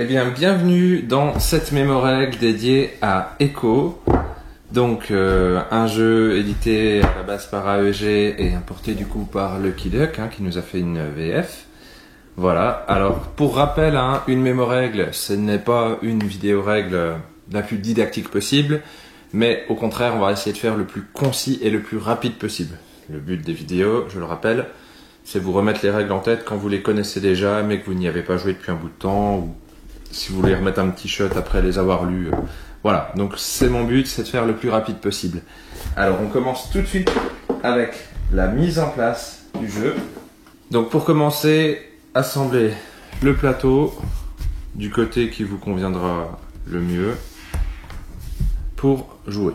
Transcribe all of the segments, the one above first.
Eh bien, bienvenue dans cette mémo-règle dédiée à Echo. Donc, un jeu édité à la base par AEG et importé du coup par Lucky Duck, qui nous a fait une VF. Voilà. Alors, pour rappel, une mémo-règle, ce n'est pas une vidéo-règle la plus didactique possible, mais au contraire, on va essayer de faire le plus concis et le plus rapide possible. Le but des vidéos, je le rappelle, c'est vous remettre les règles en tête quand vous les connaissez déjà, mais que vous n'y avez pas joué depuis un bout de temps, ou si vous voulez remettre un petit shot après les avoir lus. Voilà, donc c'est mon but, c'est de faire le plus rapide possible. Alors on commence tout de suite avec la mise en place du jeu. Donc pour commencer, assemblez le plateau du côté qui vous conviendra le mieux pour jouer.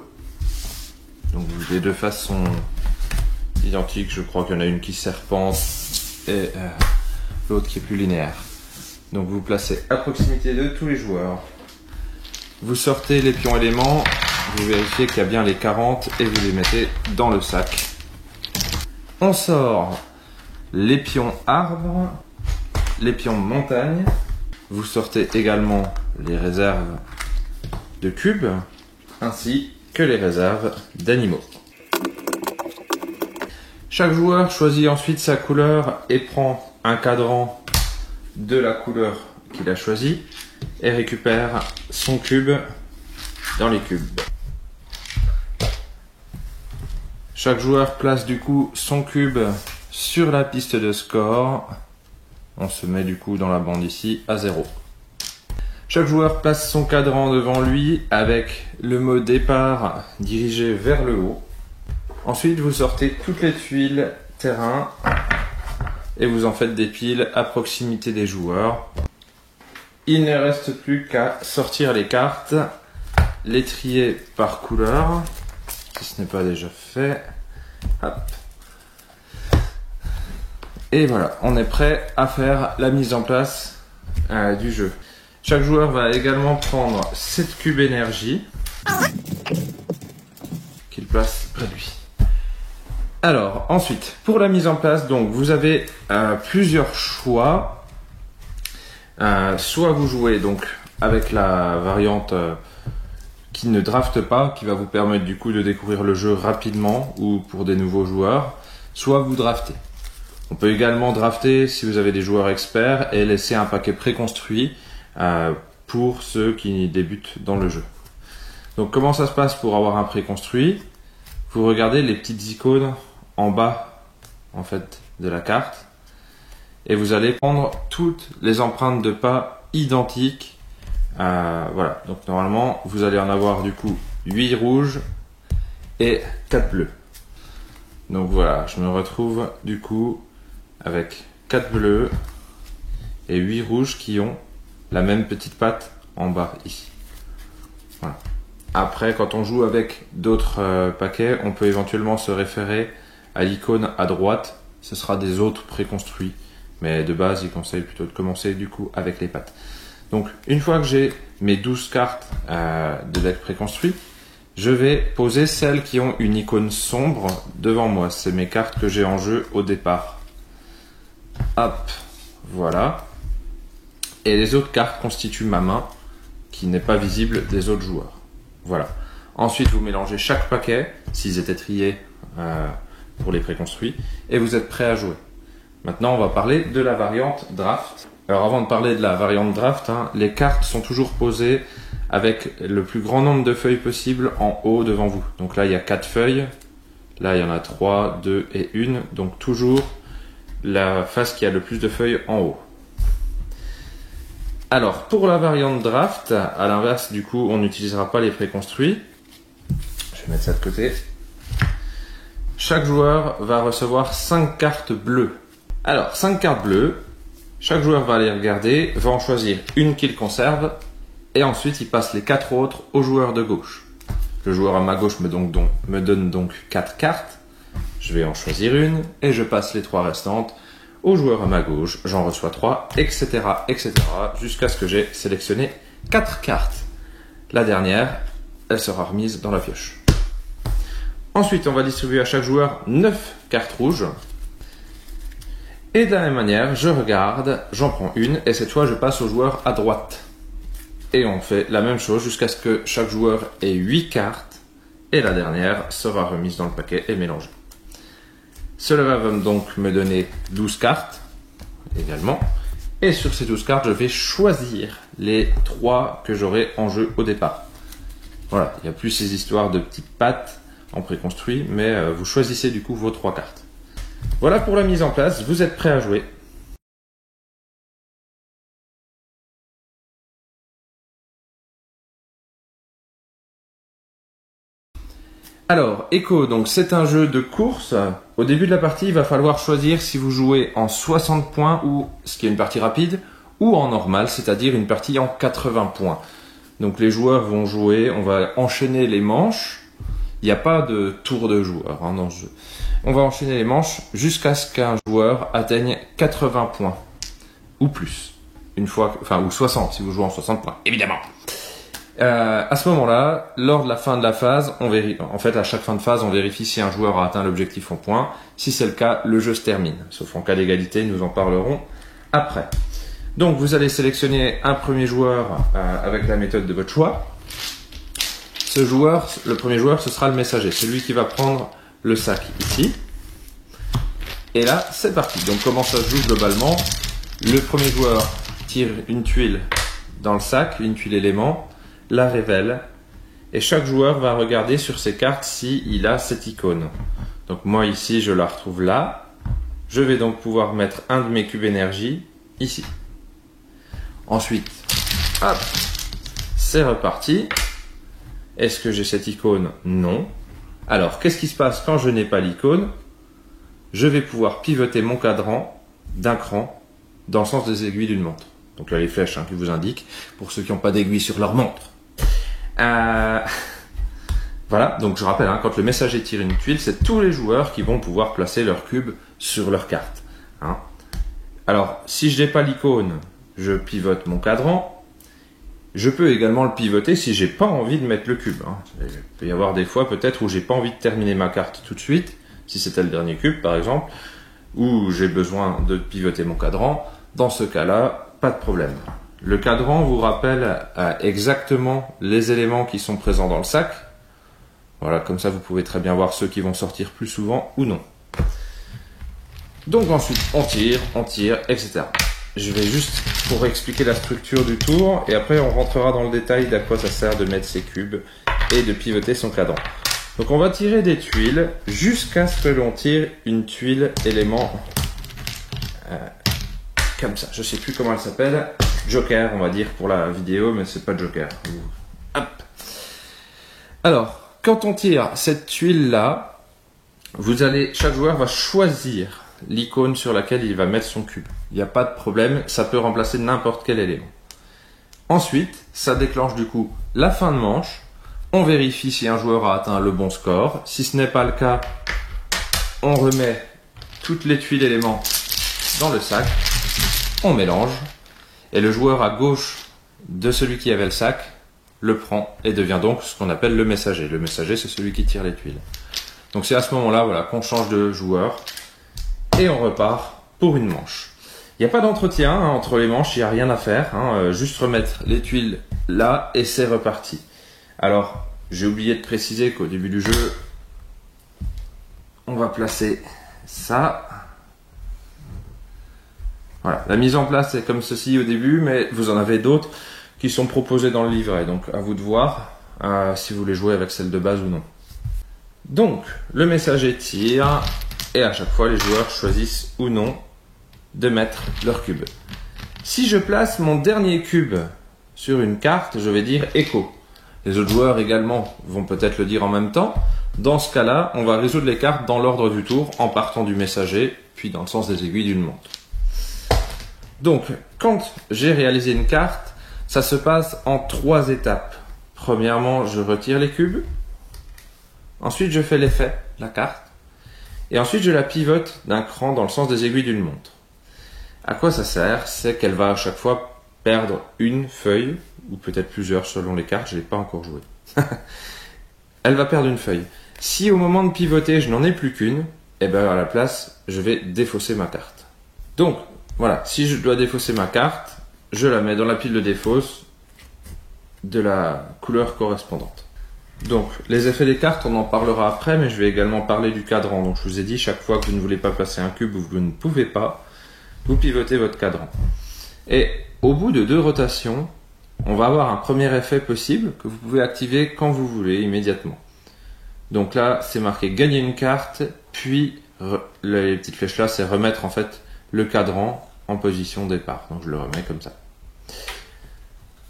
Donc les deux faces sont identiques, je crois qu'il y en a une qui serpente et l'autre qui est plus linéaire. Donc vous placez à proximité de tous les joueurs. Vous sortez les pions éléments, vous vérifiez qu'il y a bien les 40 et vous les mettez dans le sac. On sort les pions arbres, les pions montagne. Vous sortez également les réserves de cubes ainsi que les réserves d'animaux. Chaque joueur choisit ensuite sa couleur et prend un cadran de la couleur qu'il a choisi et récupère son cube dans les cubes. Chaque joueur place du coup son cube sur la piste de score. On se met du coup dans la bande ici à 0. Chaque joueur place son cadran devant lui avec le mot départ dirigé vers le haut. Ensuite, vous sortez toutes les tuiles terrain et vous en faites des piles à proximité des joueurs. Il ne reste plus qu'à sortir les cartes, les trier par couleur, si ce n'est pas déjà fait. Hop. Et voilà, on est prêt à faire la mise en place du jeu. Chaque joueur va également prendre 7 cubes énergie qu'il place près de lui. Alors, ensuite, pour la mise en place, donc vous avez plusieurs choix. Soit vous jouez donc avec la variante qui ne drafte pas, qui va vous permettre du coup de découvrir le jeu rapidement ou pour des nouveaux joueurs, soit vous draftez. On peut également drafter si vous avez des joueurs experts et laisser un paquet préconstruit pour ceux qui débutent dans le jeu. Donc comment ça se passe pour avoir un préconstruit? Vous regardez les petites icônes en bas en fait de la carte et vous allez prendre toutes les empreintes de pas identiques. Voilà, donc normalement vous allez en avoir du coup 8 rouges et 4 bleus. Donc voilà, je me retrouve du coup avec 4 bleus et 8 rouges qui ont la même petite patte en bas ici. Voilà. Après, quand on joue avec d'autres paquets, on peut éventuellement se référer à l'icône à droite. Ce sera des autres préconstruits. Mais de base, il conseille plutôt de commencer du coup avec les pattes. Donc, une fois que j'ai mes 12 cartes de deck préconstruits, je vais poser celles qui ont une icône sombre devant moi. C'est mes cartes que j'ai en jeu au départ. Hop, voilà. Et les autres cartes constituent ma main qui n'est pas visible des autres joueurs. Voilà. Ensuite, vous mélangez chaque paquet, s'ils étaient triés pour les préconstruits, et vous êtes prêt à jouer. Maintenant, on va parler de la variante draft. Alors, avant de parler de la variante draft, les cartes sont toujours posées avec le plus grand nombre de feuilles possible en haut devant vous. Donc là, il y a 4 feuilles. Là, il y en a 3, 2 et 1. Donc toujours la face qui a le plus de feuilles en haut. Alors, pour la variante draft, à l'inverse, du coup, on n'utilisera pas les préconstruits. Je vais mettre ça de côté. Chaque joueur va recevoir 5 cartes bleues. Alors, 5 cartes bleues, chaque joueur va les regarder, va en choisir une qu'il conserve, et ensuite il passe les 4 autres au joueur de gauche. Le joueur à ma gauche me donne donc 4 cartes, je vais en choisir une, et je passe les 3 restantes au joueur à ma gauche, j'en reçois 3, etc., etc., jusqu'à ce que j'ai sélectionné 4 cartes. La dernière, elle sera remise dans la pioche. Ensuite, on va distribuer à chaque joueur 9 cartes rouges. Et de la même manière, je regarde, j'en prends une, et cette fois je passe au joueur à droite. Et on fait la même chose jusqu'à ce que chaque joueur ait 8 cartes. Et la dernière sera remise dans le paquet et mélangée. Cela va donc me donner 12 cartes également. Et sur ces 12 cartes, je vais choisir les 3 que j'aurai en jeu au départ. Voilà, il n'y a plus ces histoires de petites pattes en préconstruit, mais vous choisissez du coup vos 3 cartes. Voilà pour la mise en place, vous êtes prêts à jouer. Alors, Echo, donc c'est un jeu de course. Au début de la partie, il va falloir choisir si vous jouez en 60 points, ou ce qui est une partie rapide, ou en normal, c'est-à-dire une partie en 80 points. Donc les joueurs vont jouer, on va enchaîner les manches. Il n'y a pas de tour de joueur dans ce jeu. On va enchaîner les manches jusqu'à ce qu'un joueur atteigne 80 points, ou plus. Une fois, enfin, ou 60 si vous jouez en 60 points, évidemment. À ce moment-là, lors de la fin de la phase, en fait, à chaque fin de phase, on vérifie si un joueur a atteint l'objectif en points. Si c'est le cas, le jeu se termine. Sauf en cas d'égalité, nous en parlerons après. Donc, vous allez sélectionner un premier joueur avec la méthode de votre choix. Ce joueur, le premier joueur, ce sera le messager, celui qui va prendre le sac ici. Et là, c'est parti. Donc, comment ça se joue globalement? Le premier joueur tire une tuile dans le sac, une tuile élément, la révèle, et chaque joueur va regarder sur ses cartes s'il a cette icône. Donc moi ici je la retrouve là, je vais donc pouvoir mettre un de mes cubes énergie ici. Ensuite, hop, c'est reparti. Est-ce que j'ai cette icône? Non. Alors qu'est-ce qui se passe quand je n'ai pas l'icône? Je vais pouvoir pivoter mon cadran d'un cran dans le sens des aiguilles d'une montre. Donc là les flèches qui vous indiquent, pour ceux qui n'ont pas d'aiguille sur leur montre. Voilà, donc je rappelle, quand le messager tire une tuile, c'est tous les joueurs qui vont pouvoir placer leur cube sur leur carte. Alors, si je n'ai pas l'icône, je pivote mon cadran. Je peux également le pivoter si j'ai pas envie de mettre le cube. Il peut y avoir des fois peut-être où j'ai pas envie de terminer ma carte tout de suite, si c'était le dernier cube par exemple, où j'ai besoin de pivoter mon cadran. Dans ce cas-là, pas de problème. Le cadran vous rappelle exactement les éléments qui sont présents dans le sac. Voilà, comme ça vous pouvez très bien voir ceux qui vont sortir plus souvent ou non. Donc ensuite, on tire, etc. Je vais juste pour expliquer la structure du tour et après on rentrera dans le détail d'à quoi ça sert de mettre ses cubes et de pivoter son cadran. Donc on va tirer des tuiles jusqu'à ce que l'on tire une tuile élément comme ça. Je sais plus comment elle s'appelle. Joker, on va dire pour la vidéo, mais c'est pas Joker. Hop. Alors, quand on tire cette tuile-là, chaque joueur va choisir l'icône sur laquelle il va mettre son cube. Il n'y a pas de problème, ça peut remplacer n'importe quel élément. Ensuite, ça déclenche du coup la fin de manche. On vérifie si un joueur a atteint le bon score. Si ce n'est pas le cas, on remet toutes les tuiles éléments dans le sac. On mélange. Et le joueur à gauche de celui qui avait le sac le prend et devient donc ce qu'on appelle le messager. Le messager, c'est celui qui tire les tuiles. Donc c'est à ce moment-là qu'on change de joueur et on repart pour une manche. Il n'y a pas d'entretien entre les manches, il n'y a rien à faire. Juste remettre les tuiles là et c'est reparti. Alors, j'ai oublié de préciser qu'au début du jeu, on va placer ça. Voilà, la mise en place est comme ceci au début, mais vous en avez d'autres qui sont proposées dans le livret. Donc à vous de voir si vous voulez jouer avec celle de base ou non. Donc, le messager tire et à chaque fois les joueurs choisissent ou non de mettre leur cube. Si je place mon dernier cube sur une carte, je vais dire Echo. Les autres joueurs également vont peut-être le dire en même temps. Dans ce cas-là, on va résoudre les cartes dans l'ordre du tour en partant du messager, puis dans le sens des aiguilles d'une montre. Donc, quand j'ai réalisé une carte, ça se passe en 3 étapes. Premièrement, je retire les cubes. Ensuite, je fais l'effet, la carte. Et ensuite, je la pivote d'un cran dans le sens des aiguilles d'une montre. À quoi ça sert? C'est qu'elle va à chaque fois perdre une feuille, ou peut-être plusieurs selon les cartes, je ne l'ai pas encore joué. Elle va perdre une feuille. Si au moment de pivoter, je n'en ai plus qu'une, et bien à la place, je vais défausser ma carte. Donc, voilà, si je dois défausser ma carte, je la mets dans la pile de défausse de la couleur correspondante. Donc, les effets des cartes, on en parlera après, mais je vais également parler du cadran. Donc, je vous ai dit, chaque fois que vous ne voulez pas placer un cube ou que vous ne pouvez pas, vous pivotez votre cadran. Et au bout de 2 rotations, on va avoir un premier effet possible que vous pouvez activer quand vous voulez, immédiatement. Donc là, c'est marqué gagner une carte, puis les petites flèches là, c'est remettre en fait le cadran en position départ. Donc je le remets comme ça.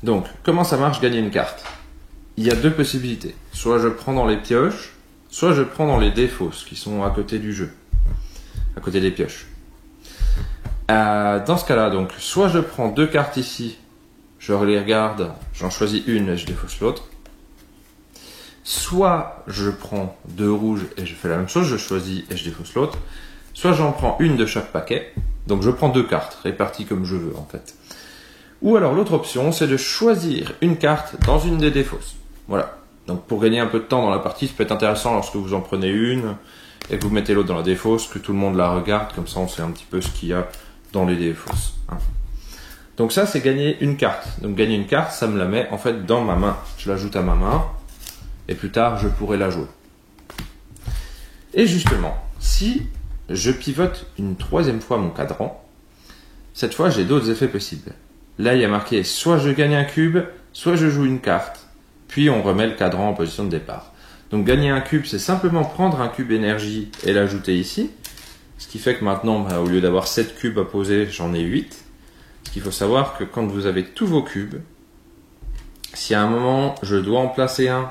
Donc, comment ça marche gagner une carte? Il y a 2 possibilités. Soit je prends dans les pioches, soit je prends dans les défausses qui sont à côté du jeu, à côté des pioches. Dans ce cas-là, donc, soit je prends 2 cartes ici, je les regarde, j'en choisis une et je défausse l'autre. Soit je prends 2 rouges et je fais la même chose, je choisis et je défausse l'autre. Soit j'en prends une de chaque paquet, donc je prends 2 cartes, réparties comme je veux en fait. Ou alors l'autre option, c'est de choisir une carte dans une des défausses. Voilà. Donc pour gagner un peu de temps dans la partie, ça peut être intéressant lorsque vous en prenez une et que vous mettez l'autre dans la défausse, que tout le monde la regarde, comme ça on sait un petit peu ce qu'il y a dans les défausses. Donc ça, c'est gagner une carte. Donc gagner une carte, ça me la met en fait dans ma main. Je l'ajoute à ma main et plus tard, je pourrai la jouer. Et justement, si je pivote une 3e fois mon cadran, cette fois, j'ai d'autres effets possibles. Là, il y a marqué soit je gagne un cube, soit je joue une carte. Puis on remet le cadran en position de départ. Donc gagner un cube, c'est simplement prendre un cube énergie et l'ajouter ici. Ce qui fait que maintenant, au lieu d'avoir 7 cubes à poser, j'en ai 8. Ce qu'il faut savoir que quand vous avez tous vos cubes, si à un moment je dois en placer un,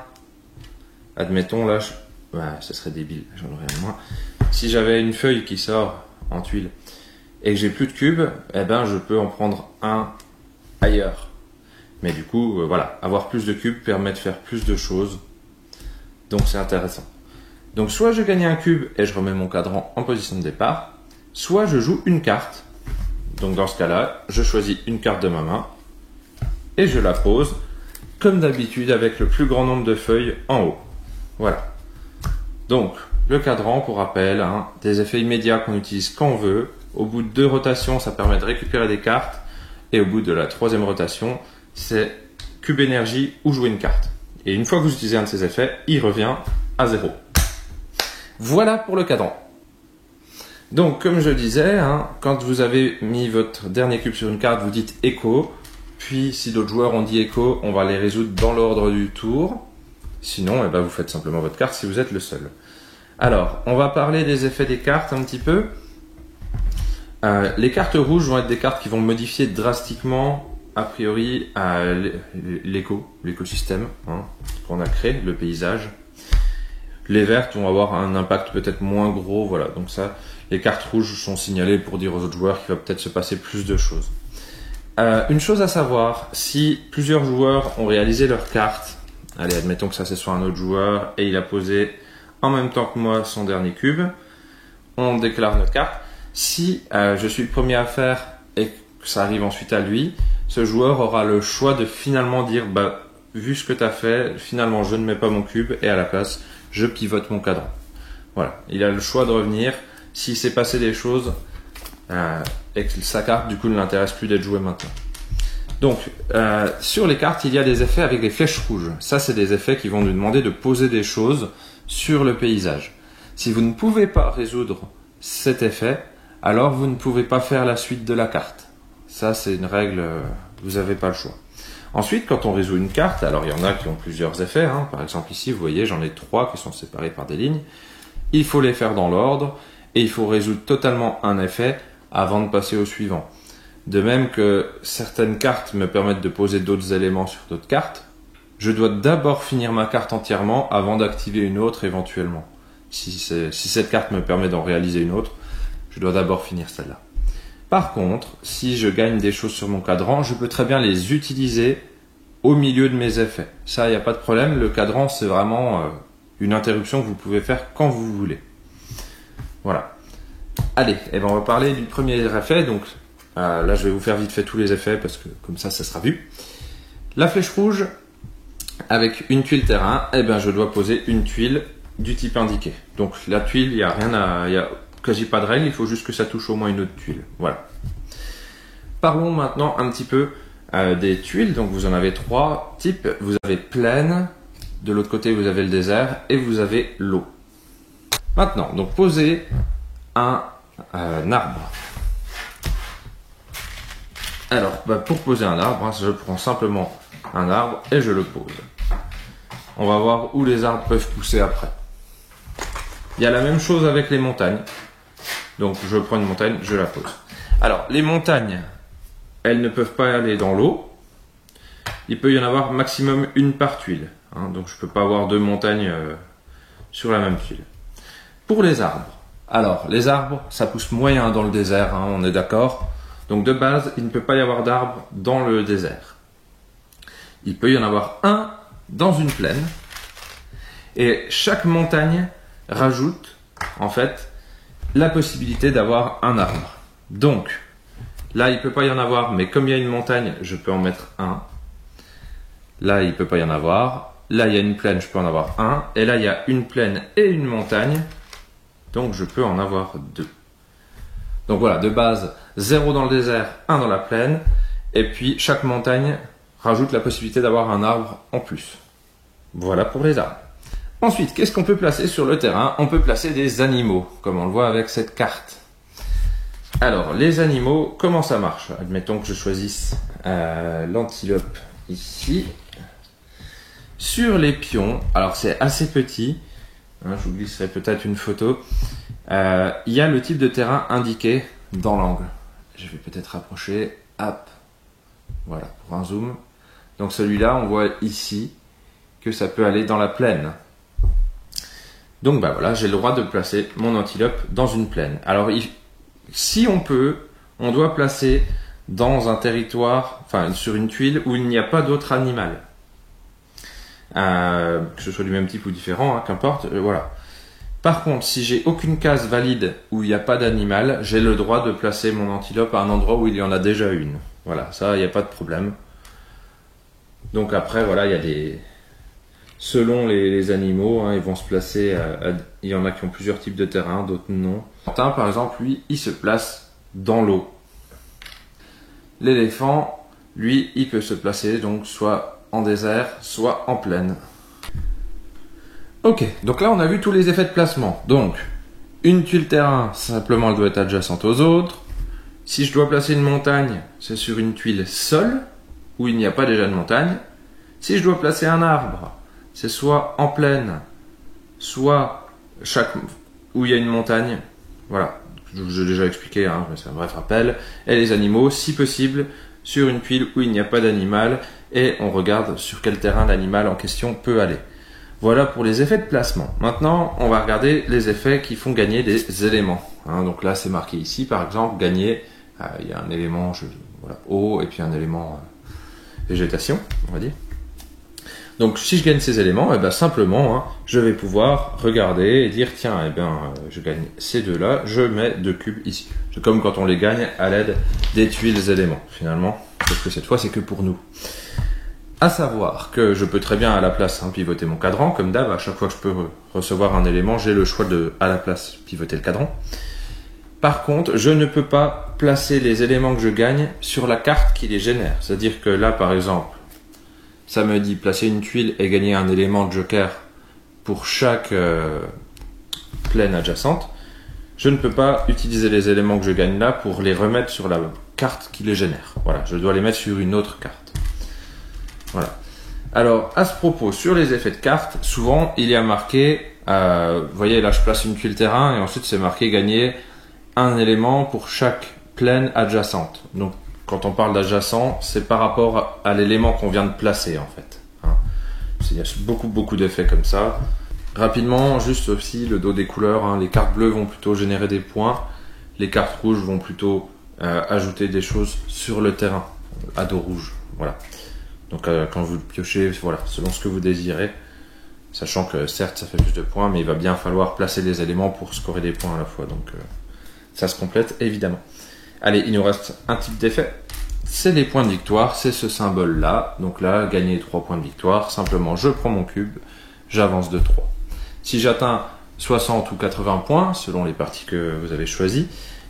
admettons là, ce serait débile, j'en aurais un moins. Si j'avais une feuille qui sort en tuile et que j'ai plus de cubes, eh ben je peux en prendre un ailleurs. Mais du coup, voilà, avoir plus de cubes permet de faire plus de choses. Donc c'est intéressant. Donc soit je gagne un cube et je remets mon cadran en position de départ, soit je joue une carte. Donc dans ce cas-là, je choisis une carte de ma main et je la pose comme d'habitude avec le plus grand nombre de feuilles en haut. Voilà. Donc le cadran, pour rappel, des effets immédiats qu'on utilise quand on veut. Au bout de 2 rotations, ça permet de récupérer des cartes. Et au bout de la 3e rotation, c'est cube énergie ou jouer une carte. Et une fois que vous utilisez un de ces effets, il revient à 0. Voilà pour le cadran. Donc, comme je disais, quand vous avez mis votre dernier cube sur une carte, vous dites écho. Puis, si d'autres joueurs ont dit écho, on va les résoudre dans l'ordre du tour. Sinon, vous faites simplement votre carte si vous êtes le seul. Alors, on va parler des effets des cartes un petit peu. Les cartes rouges vont être des cartes qui vont modifier drastiquement, a priori, l'écosystème qu'on a créé, le paysage. Les vertes vont avoir un impact peut-être moins gros, voilà. Donc ça, les cartes rouges sont signalées pour dire aux autres joueurs qu'il va peut-être se passer plus de choses. Une chose à savoir, si plusieurs joueurs ont réalisé leur carte, allez, admettons que ça c'est soit un autre joueur et il a posé en même temps que moi son dernier cube, on déclare notre carte. Si je suis le premier à faire et que ça arrive ensuite à lui, ce joueur aura le choix de finalement dire vu ce que tu as fait, finalement je ne mets pas mon cube et à la place je pivote mon cadran. Voilà, il a le choix de revenir s'il s'est passé des choses et que sa carte du coup ne l'intéresse plus d'être jouée maintenant. Donc sur les cartes, il y a des effets avec les flèches rouges. Ça, c'est des effets qui vont nous demander de poser des choses sur le paysage. Si vous ne pouvez pas résoudre cet effet, alors vous ne pouvez pas faire la suite de la carte. Ça, c'est une règle, vous n'avez pas le choix. Ensuite, quand on résout une carte, alors il y en a qui ont plusieurs effets. Par exemple ici, vous voyez, j'en ai 3 qui sont séparés par des lignes. Il faut les faire dans l'ordre et il faut résoudre totalement un effet avant de passer au suivant. De même que certaines cartes me permettent de poser d'autres éléments sur d'autres cartes, je dois d'abord finir ma carte entièrement avant d'activer une autre éventuellement. Si cette carte me permet d'en réaliser une autre, je dois d'abord finir celle-là. Par contre, si je gagne des choses sur mon cadran, je peux très bien les utiliser au milieu de mes effets. Ça, il n'y a pas de problème. Le cadran, c'est vraiment une interruption que vous pouvez faire quand vous voulez. Voilà. Allez, on va parler du premier effet. Donc là, je vais vous faire vite fait tous les effets parce que comme ça sera vu. La flèche rouge, avec une tuile terrain, je dois poser une tuile du type indiqué. Donc la tuile, il n'y a quasi pas de règle, il faut juste que ça touche au moins une autre tuile. Voilà. Parlons maintenant un petit peu des tuiles, donc vous en avez 3 types. Vous avez plaine, de l'autre côté vous avez le désert et vous avez l'eau. Maintenant, donc posez un arbre. Alors, pour poser un arbre, je prends simplement un arbre et je le pose. On va voir où les arbres peuvent pousser après. Il y a la même chose avec les montagnes. Donc je prends une montagne, je la pose. Alors, les montagnes, elles ne peuvent pas aller dans l'eau. Il peut y en avoir maximum une par tuile. Donc je ne peux pas avoir 2 montagnes sur la même tuile. Pour les arbres. Alors, les arbres, ça pousse moyen dans le désert, on est d'accord. Donc de base, il ne peut pas y avoir d'arbres dans le désert. Il peut y en avoir un dans une plaine. Et chaque montagne rajoute, en fait, la possibilité d'avoir un arbre. Donc, là, il ne peut pas y en avoir, mais comme il y a une montagne, je peux en mettre un. Là, il ne peut pas y en avoir. Là, il y a une plaine, je peux en avoir un. Et là, il y a une plaine et une montagne. Donc, je peux en avoir 2. Donc voilà, de base, 0 dans le désert, 1 dans la plaine. Et puis, chaque montagne rajoute la possibilité d'avoir un arbre en plus. Voilà pour les arbres. Ensuite, qu'est-ce qu'on peut placer sur le terrain? On peut placer des animaux, comme on le voit avec cette carte. Alors, les animaux, comment ça marche? Admettons que je choisisse l'antilope ici. Sur les pions, alors c'est assez petit, je vous glisserai peut-être une photo. Il y a le type de terrain indiqué dans l'angle. Je vais peut-être rapprocher. Hop. Voilà, pour un zoom. Donc celui-là, on voit ici que ça peut aller dans la plaine. Donc voilà, j'ai le droit de placer mon antilope dans une plaine. Alors, si on peut, on doit placer dans un territoire, enfin sur une tuile où il n'y a pas d'autre animal. Que ce soit du même type ou différent, qu'importe, voilà. Par contre, si j'ai aucune case valide où il n'y a pas d'animal, j'ai le droit de placer mon antilope à un endroit où il y en a déjà une. Voilà, ça, il n'y a pas de problème. Donc après, voilà, il y a des... Selon les animaux, ils vont se placer... Il y en a qui ont plusieurs types de terrain, d'autres non. Quentin, par exemple, lui, il se place dans l'eau. L'éléphant, lui, il peut se placer donc soit en désert, soit en plaine. Ok, donc là on a vu tous les effets de placement. Donc, une tuile terrain, simplement elle doit être adjacente aux autres. Si je dois placer une montagne, c'est sur une tuile seule, où il n'y a pas déjà de montagne. Si je dois placer un arbre, c'est soit en plaine, soit où il y a une montagne. Voilà, je vous ai déjà expliqué, mais c'est un bref rappel. Et les animaux, si possible, sur une tuile où il n'y a pas d'animal, et on regarde sur quel terrain l'animal en question peut aller. Voilà pour les effets de placement. Maintenant, on va regarder les effets qui font gagner des éléments. Donc là, c'est marqué ici, par exemple, gagner, il y a un élément eau et puis un élément végétation, on va dire. Donc si je gagne ces éléments, simplement, je vais pouvoir regarder et dire, tiens, je gagne ces deux-là, je mets 2 cubes ici. C'est comme quand on les gagne à l'aide des tuiles éléments, finalement. Sauf que cette fois, c'est que pour nous. À savoir que je peux très bien à la place pivoter mon cadran, comme d'hab, à chaque fois que je peux recevoir un élément, j'ai le choix de, à la place, pivoter le cadran. Par contre, je ne peux pas placer les éléments que je gagne sur la carte qui les génère. C'est-à-dire que là, par exemple, ça me dit placer une tuile et gagner un élément de joker pour chaque plaine adjacente. Je ne peux pas utiliser les éléments que je gagne là pour les remettre sur la carte qui les génère. Voilà, je dois les mettre sur une autre carte. Voilà. Alors, à ce propos, sur les effets de carte, souvent, il y a marqué, vous voyez, là, je place une tuile terrain et ensuite, c'est marqué gagner un élément pour chaque plaine adjacente. Donc, quand on parle d'adjacent, c'est par rapport à l'élément qu'on vient de placer, en fait. Il y a beaucoup d'effets comme ça. Rapidement, juste aussi le dos des couleurs. Les cartes bleues vont plutôt générer des points. Les cartes rouges vont plutôt ajouter des choses sur le terrain, à dos rouge. Voilà. Donc quand vous piochez, voilà, selon ce que vous désirez, sachant que certes ça fait plus de points, mais il va bien falloir placer des éléments pour scorer des points à la fois, donc ça se complète évidemment. Allez, il nous reste un type d'effet, c'est les points de victoire, c'est ce symbole là, donc là, gagner 3 points de victoire, simplement je prends mon cube, j'avance de 3. Si j'atteins 60 ou 80 points, selon les parties que vous avez choisies,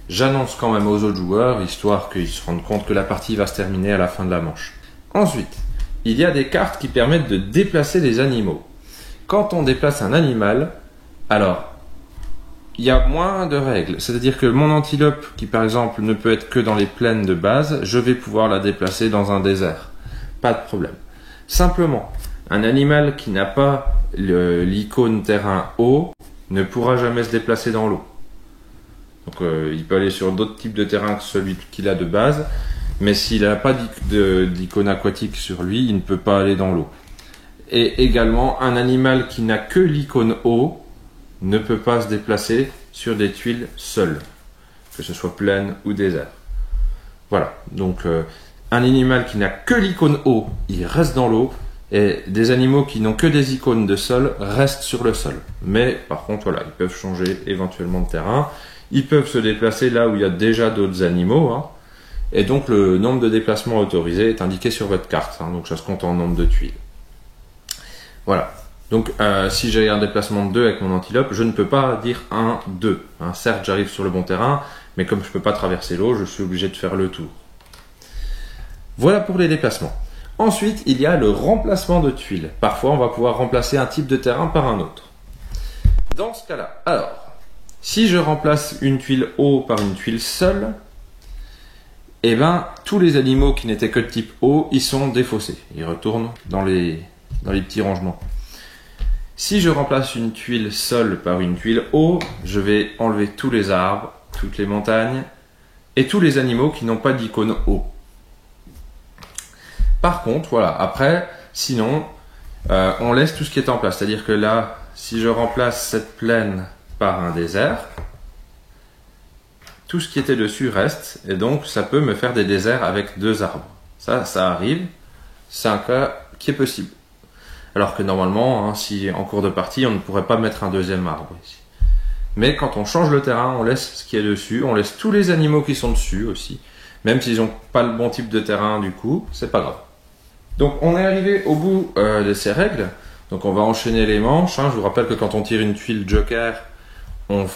j'annonce quand même aux autres joueurs, histoire qu'ils se rendent compte que la partie va se terminer à la fin de la manche. Ensuite, il y a des cartes qui permettent de déplacer des animaux. Quand on déplace un animal, alors, il y a moins de règles. C'est-à-dire que mon antilope, qui par exemple ne peut être que dans les plaines de base, je vais pouvoir la déplacer dans un désert. Pas de problème. Simplement, un animal qui n'a pas l'icône terrain eau ne pourra jamais se déplacer dans l'eau. Donc il peut aller sur d'autres types de terrain que celui qu'il a de base, mais s'il n'a pas d'icône aquatique sur lui, il ne peut pas aller dans l'eau. Et également, un animal qui n'a que l'icône eau ne peut pas se déplacer sur des tuiles seules, que ce soit plaine ou désert. Voilà, donc un animal qui n'a que l'icône eau, il reste dans l'eau, et des animaux qui n'ont que des icônes de sol restent sur le sol. Mais par contre, voilà, ils peuvent changer éventuellement de terrain, ils peuvent se déplacer là où il y a déjà d'autres animaux, hein, et donc le nombre de déplacements autorisés est indiqué sur votre carte, hein, donc ça se compte en nombre de tuiles. Voilà. Donc, si j'ai un déplacement de 2 avec mon antilope, je ne peux pas dire 1, 2. Hein, certes, j'arrive sur le bon terrain, mais comme je ne peux pas traverser l'eau, je suis obligé de faire le tour. Voilà pour les déplacements. Ensuite, il y a le remplacement de tuiles. Parfois, on va pouvoir remplacer un type de terrain par un autre. Dans ce cas-là, alors, si je remplace une tuile eau par une tuile seule, eh ben, tous les animaux qui n'étaient que de type eau, ils sont défaussés. Ils retournent dans les petits rangements. Si je remplace une tuile sol par une tuile eau, je vais enlever tous les arbres, toutes les montagnes et tous les animaux qui n'ont pas d'icône eau. Par contre, voilà, après, sinon, on laisse tout ce qui est en place. C'est-à-dire que là, si je remplace cette plaine par un désert, tout ce qui était dessus reste, et donc ça peut me faire des déserts avec 2 arbres. Ça arrive, c'est un cas qui est possible. Alors que normalement, hein, si en cours de partie, on ne pourrait pas mettre un deuxième arbre ici. Mais quand on change le terrain, on laisse ce qui est dessus, on laisse tous les animaux qui sont dessus aussi. Même s'ils n'ont pas le bon type de terrain du coup, c'est pas grave. Donc on est arrivé au bout de ces règles. Donc on va enchaîner les manches. Hein. Je vous rappelle que quand on tire une tuile joker, on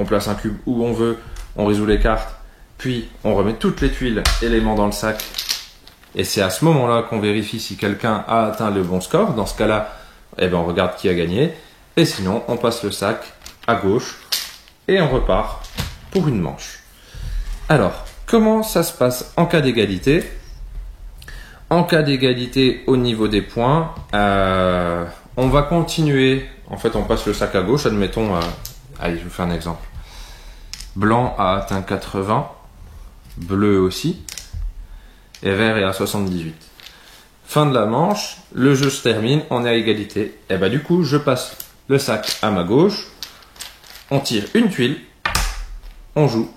place un cube où on veut, on résout les cartes, puis on remet toutes les tuiles éléments dans le sac. Et c'est à ce moment-là qu'on vérifie si quelqu'un a atteint le bon score. Dans ce cas-là, eh ben on regarde qui a gagné. Et sinon, on passe le sac à gauche et on repart pour une manche. Alors, comment ça se passe en cas d'égalité? En cas d'égalité au niveau des points, on va continuer. En fait, on passe le sac à gauche. Admettons, allez, je vous fais un exemple. Blanc a atteint 80, bleu aussi. Et vert est à 78. Fin de la manche, le jeu se termine, on est à égalité. Et bah du coup, je passe le sac à ma gauche, on tire une tuile, on joue.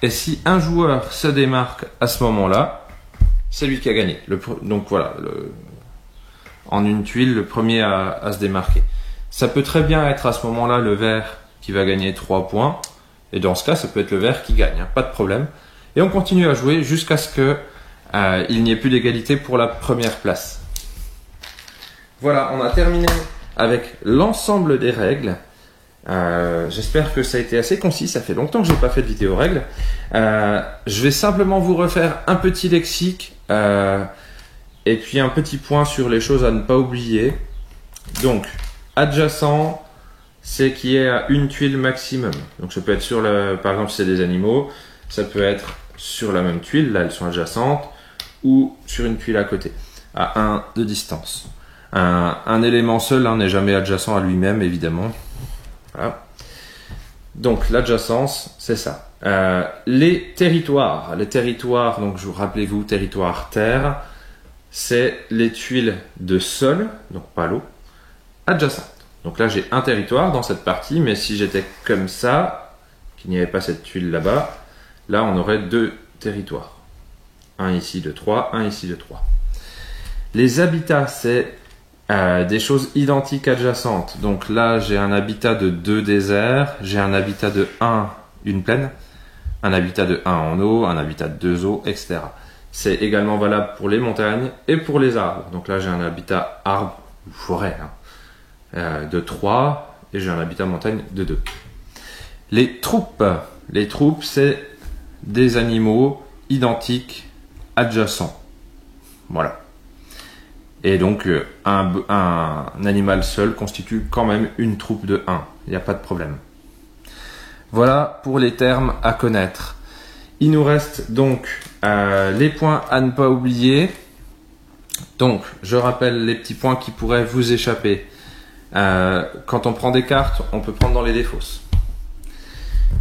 Et si un joueur se démarque à ce moment-là, c'est lui qui a gagné. Donc voilà, en une tuile, le premier à se démarquer. Ça peut très bien être à ce moment-là le vert qui va gagner 3 points. Et dans ce cas, ça peut être le vert qui gagne, hein, pas de problème. Et on continue à jouer jusqu'à ce que il n'y ait plus d'égalité pour la première place. Voilà, on a terminé avec l'ensemble des règles. J'espère que ça a été assez concis. Ça fait longtemps que je n'ai pas fait de vidéo règles. Je vais simplement vous refaire un petit lexique et puis un petit point sur les choses à ne pas oublier. Donc, adjacent, c'est qu'il y ait à une tuile maximum. Donc ça peut être sur par exemple si c'est des animaux, ça peut être sur la même tuile, là elles sont adjacentes, ou sur une tuile à côté, à 1 de distance. Un élément seul n'est jamais adjacent à lui-même, évidemment. Voilà. Donc l'adjacence, c'est ça. Les territoires, donc rappelez-vous, territoire terre, c'est les tuiles de sol, donc pas l'eau, adjacentes. Donc là j'ai un territoire dans cette partie, mais si j'étais comme ça, qu'il n'y avait pas cette tuile là-bas, là on aurait 2 territoires. Un ici de 3, un ici de 3. Les habitats, c'est des choses identiques adjacentes. Donc là, j'ai un habitat de 2 déserts, j'ai un habitat de 1, une plaine, un habitat de 1 en eau, un habitat de 2 eaux, etc. C'est également valable pour les montagnes et pour les arbres. Donc là, j'ai un habitat arbre ou forêt de 3 et j'ai un habitat montagne de 2. Les troupes, Les troupes, c'est des animaux identiques, adjacents. Voilà. Et donc, un animal seul constitue quand même une troupe de 1. Il n'y a pas de problème. Voilà pour les termes à connaître. Il nous reste donc les points à ne pas oublier. Donc, je rappelle les petits points qui pourraient vous échapper. Quand on prend des cartes, on peut prendre dans les défausses.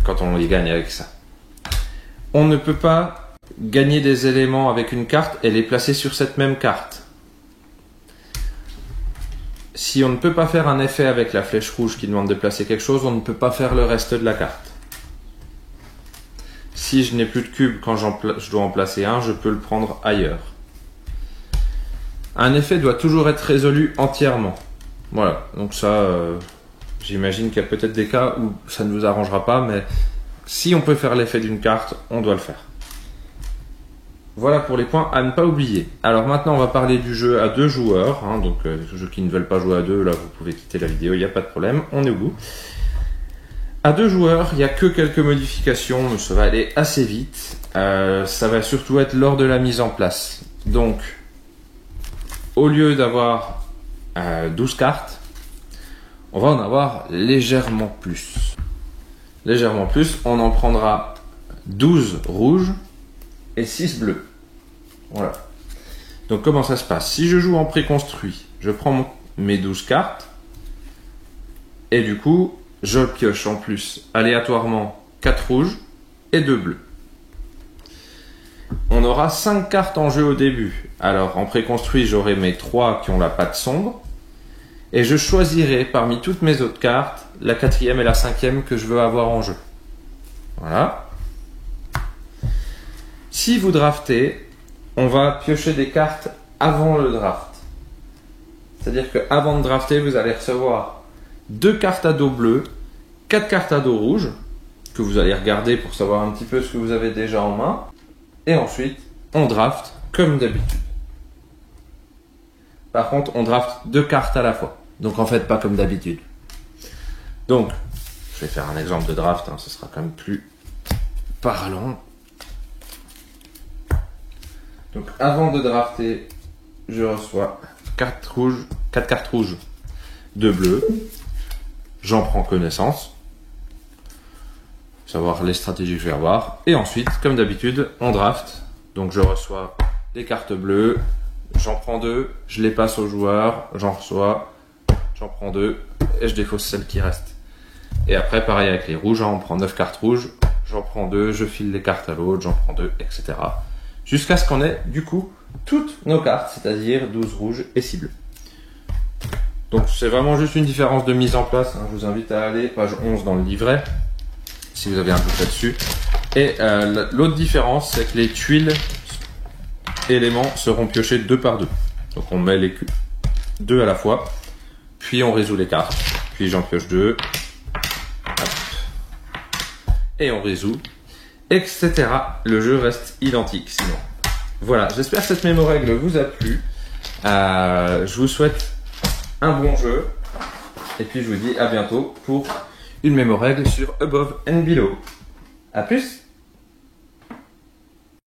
Quand on les gagne avec ça. On ne peut pas gagner des éléments avec une carte et les placer sur cette même carte. Si on ne peut pas faire un effet avec la flèche rouge qui demande de placer quelque chose, on ne peut pas faire le reste de la carte. Si je n'ai plus de cube quand je dois en placer un, je peux le prendre ailleurs. Un effet doit toujours être résolu entièrement. Voilà, donc ça, j'imagine qu'il y a peut-être des cas où ça ne vous arrangera pas, mais si on peut faire l'effet d'une carte, on doit le faire. Voilà pour les points à ne pas oublier. Alors maintenant, on va parler du jeu à 2 joueurs. Donc, ceux qui ne veulent pas jouer à 2, là, vous pouvez quitter la vidéo, il n'y a pas de problème, on est au bout. À 2 joueurs, il n'y a que quelques modifications, mais ça va aller assez vite. Ça va surtout être lors de la mise en place. Donc, au lieu d'avoir 12 cartes, on va en avoir légèrement plus. Légèrement plus, on en prendra 12 rouges et 6 bleus. Voilà. Donc comment ça se passe? Si je joue en préconstruit, je prends mes 12 cartes et du coup, je pioche en plus aléatoirement 4 rouges et 2 bleus. On aura 5 cartes en jeu au début. Alors en préconstruit, j'aurai mes 3 qui ont la patte sombre et je choisirai parmi toutes mes autres cartes la 4e et la 5e que je veux avoir en jeu. Voilà. Si vous draftez, on va piocher des cartes avant le draft. C'est-à-dire qu'avant de drafter, vous allez recevoir 2 cartes à dos bleu, 4 cartes à dos rouge, que vous allez regarder pour savoir un petit peu ce que vous avez déjà en main. Et ensuite, on draft comme d'habitude. Par contre, on draft 2 cartes à la fois. Donc en fait, pas comme d'habitude. Donc, je vais faire un exemple de draft, ce sera quand même plus parlant. Donc avant de drafter, je reçois 4 cartes rouges, 2 bleus. J'en prends connaissance. Savoir les stratégies que je vais avoir. Et ensuite, comme d'habitude, on draft. Donc je reçois les cartes bleues. J'en prends 2. Je les passe au joueur. J'en reçois. J'en prends 2. Et je défausse celles qui restent. Et après, pareil avec les rouges. On prend 9 cartes rouges. J'en prends 2. Je file les cartes à l'autre. J'en prends 2, etc. Jusqu'à ce qu'on ait, du coup, toutes nos cartes. C'est-à-dire 12 rouges et 6 bleus. Donc c'est vraiment juste une différence de mise en place. Je vous invite à aller page 11 dans le livret, si vous avez un doute là-dessus. Et l'autre différence, c'est que les tuiles éléments seront piochés 2 par 2. Donc on met les 2 à la fois, puis on résout les cartes, puis j'en pioche 2, hop, et on résout, etc. Le jeu reste identique sinon. Voilà, j'espère que cette mémo-règle vous a plu. Je vous souhaite un bon jeu, et puis je vous dis à bientôt pour une mémo-règle sur Above and Below. A plus!